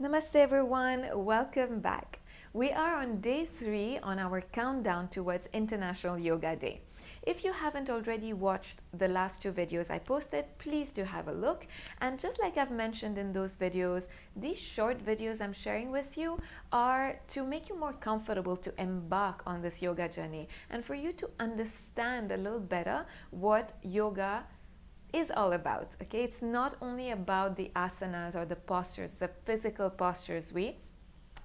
Namaste everyone, welcome back. We are on day 3 on our countdown towards International Yoga Day. If you haven't already watched the last 2 videos I posted, please do have a look. And just like I've mentioned in those videos, these short videos I'm sharing with you are to make you more comfortable to embark on this yoga journey and for you to understand a little better what yoga is all about. Okay, it's not only about the asanas or the postures, the physical postures we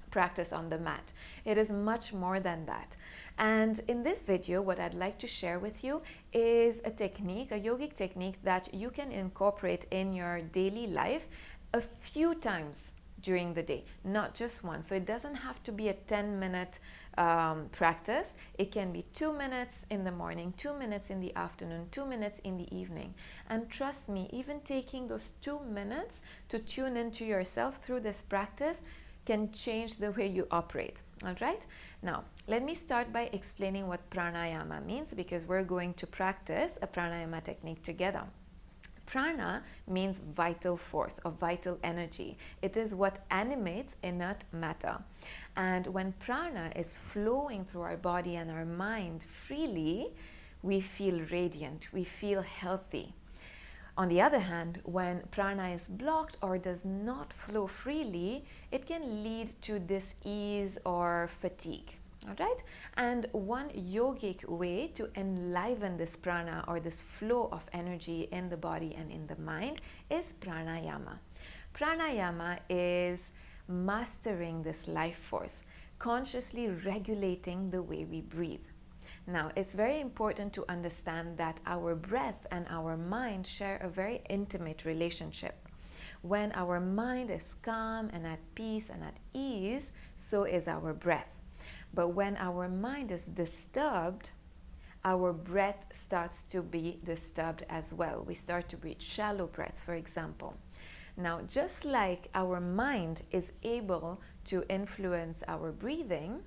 practice on the mat. It is much more than that. And in this video, what I'd like to share with you is a technique, a yogic technique that you can incorporate in your daily life a few times during the day, not just once. So it doesn't have to be a 10-minute practice. It can be 2 minutes in the morning, 2 minutes in the afternoon, 2 minutes in the evening. And trust me, even taking those 2 minutes to tune into yourself through this practice can change the way you operate. All right, now let me start by explaining what pranayama means, because we're going to practice a pranayama technique together. Prana means vital force or vital energy. It is what animates inert matter. And when prana is flowing through our body and our mind freely, we feel radiant, we feel healthy. On the other hand, when prana is blocked or does not flow freely, it can lead to dis-ease or fatigue. All right, and one yogic way to enliven this prana or this flow of energy in the body and in the mind is pranayama. Pranayama is mastering this life force, consciously regulating the way we breathe. Now, it's very important to understand that our breath and our mind share a very intimate relationship. When our mind is calm and at peace and at ease, so is our breath. But when our mind is disturbed, our breath starts to be disturbed as well. We start to breathe shallow breaths, for example. Now, just like our mind is able to influence our breathing,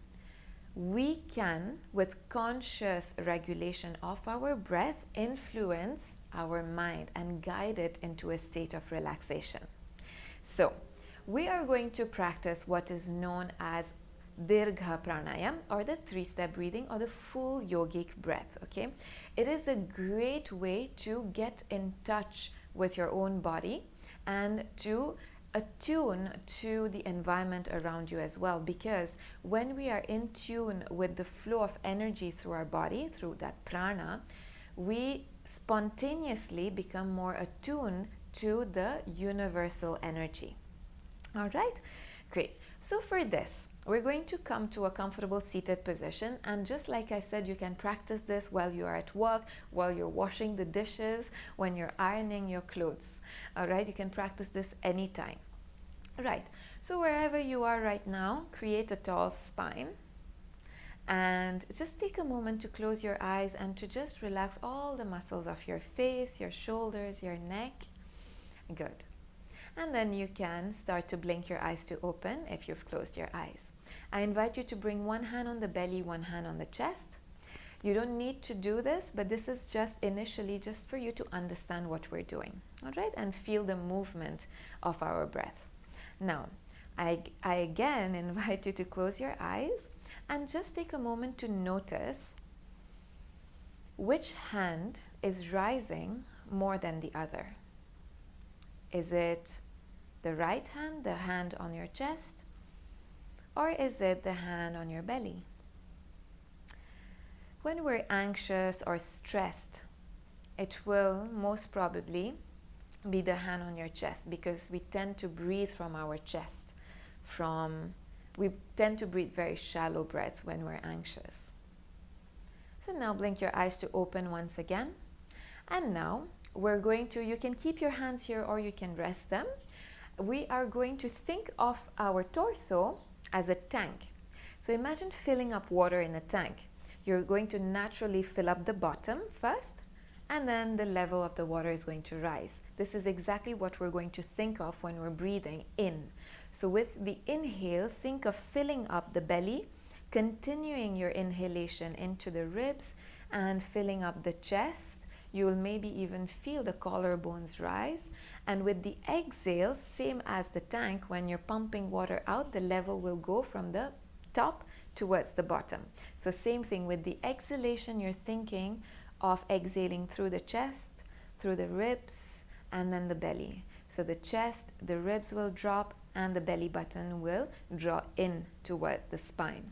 we can, with conscious regulation of our breath, influence our mind and guide it into a state of relaxation. So, we are going to practice what is known as Dirgha Pranayam, or the 3-step breathing, or the full yogic breath. Okay, it is a great way to get in touch with your own body and to attune to the environment around you as well, because when we are in tune with the flow of energy through our body, through that prana, we spontaneously become more attuned to the universal energy. All right, great. So for this, we're going to come to a comfortable seated position, and just like I said, you can practice this while you are at work, while you're washing the dishes, when you're ironing your clothes. All right, you can practice this anytime. Right, so wherever you are right now, create a tall spine and just take a moment to close your eyes and to just relax all the muscles of your face, your shoulders, your neck. Good. And then you can start to blink your eyes to open if you've closed your eyes. I invite you to bring one hand on the belly, one hand on the chest. You don't need to do this, but this is just initially just for you to understand what we're doing, all right? And feel the movement of our breath. Now, I again invite you to close your eyes and just take a moment to notice which hand is rising more than the other. Is it the right hand, the hand on your chest, or is it the hand on your belly? When we're anxious or stressed, it will most probably be the hand on your chest, because we tend to breathe from our chest. We tend to breathe very shallow breaths when we're anxious. So now blink your eyes to open once again. And now we're going to, you can keep your hands here or you can rest them. We are going to think of our torso as a tank. So imagine filling up water in a tank. You're going to naturally fill up the bottom first, and then the level of the water is going to rise. This is exactly what we're going to think of when we're breathing in. So with the inhale, think of filling up the belly, continuing your inhalation into the ribs and filling up the chest. You will maybe even feel the collarbones rise. And with the exhale, same as the tank, when you're pumping water out, the level will go from the top towards the bottom. So same thing with the exhalation, you're thinking of exhaling through the chest, through the ribs, and then the belly. So the chest, the ribs will drop, and the belly button will draw in toward the spine.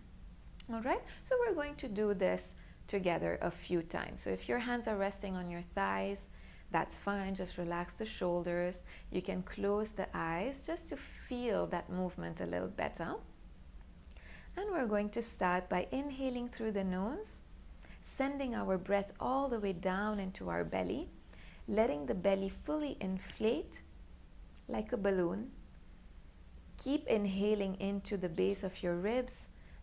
All right, so we're going to do this together a few times. So if your hands are resting on your thighs, that's fine. Just relax the shoulders. You can close the eyes just to feel that movement a little better. And we're going to start by inhaling through the nose, sending our breath all the way down into our belly, letting the belly fully inflate like a balloon. Keep inhaling into the base of your ribs,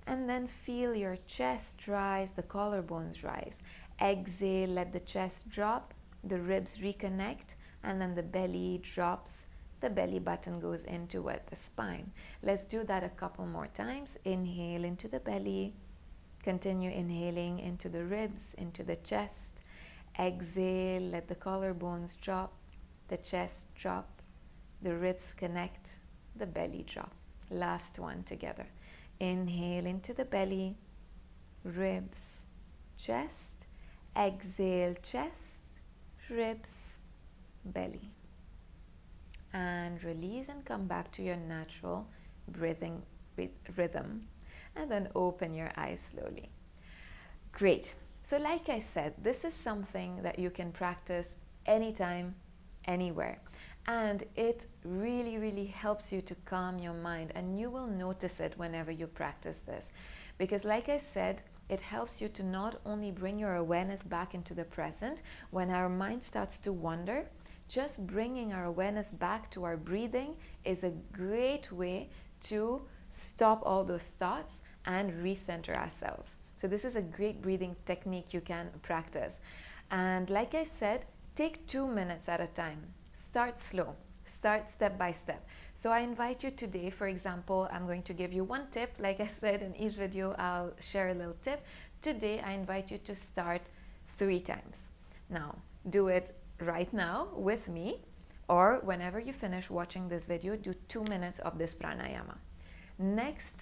and then feel your chest rise, the collarbones rise. Exhale, let the chest drop, the ribs reconnect, and then the belly drops, the belly button goes in toward the spine. Let's do that a couple more times. Inhale into the belly, continue inhaling into the ribs, into the chest. Exhale, let the collarbones drop, the chest drop, the ribs connect, the belly drop. Last one together. Inhale into the belly, ribs, chest. Exhale, chest, ribs, belly. And release and come back to your natural breathing rhythm. And then open your eyes slowly. Great. So like I said, this is something that you can practice anytime, anywhere. And it really, really helps you to calm your mind. And you will notice it whenever you practice this. Because like I said, it helps you to not only bring your awareness back into the present. When our mind starts to wander, just bringing our awareness back to our breathing is a great way to stop all those thoughts and recenter ourselves. So this is a great breathing technique you can practice. And like I said, take 2 minutes at a time. Start slow. Start step by step. So I invite you today, for example, I'm going to give you one tip. Like I said, in each video, I'll share a little tip. Today, I invite you to start 3 times. Now, do it right now with me, or whenever you finish watching this video, do 2 minutes of this pranayama. Next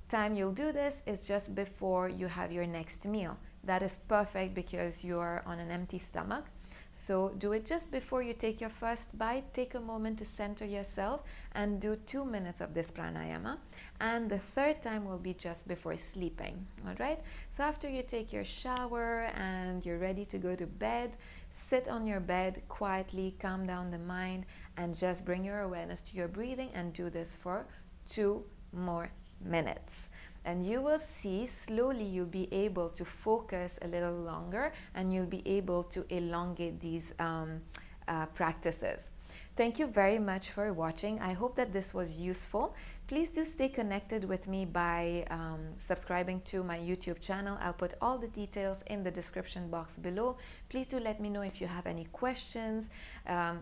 time you'll do this is just before you have your next meal. That is perfect because you're on an empty stomach. So do it just before you take your first bite. Take a moment to center yourself and do 2 minutes of this pranayama. And the third time will be just before sleeping. All right? So after you take your shower and you're ready to go to bed, sit on your bed quietly, calm down the mind, and just bring your awareness to your breathing and do this for 2 more minutes. And you will see slowly you'll be able to focus a little longer, and you'll be able to elongate these practices. Thank you very much for watching. I hope that this was useful. Please do stay connected with me by subscribing to my YouTube channel. I'll put all the details in the description box below. Please do let me know if you have any questions.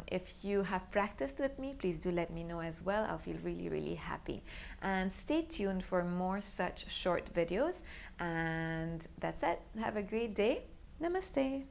If you have practiced with me, please do let me know as well. I'll feel really, really happy. And stay tuned for more such short videos. And that's it. Have a great day. Namaste.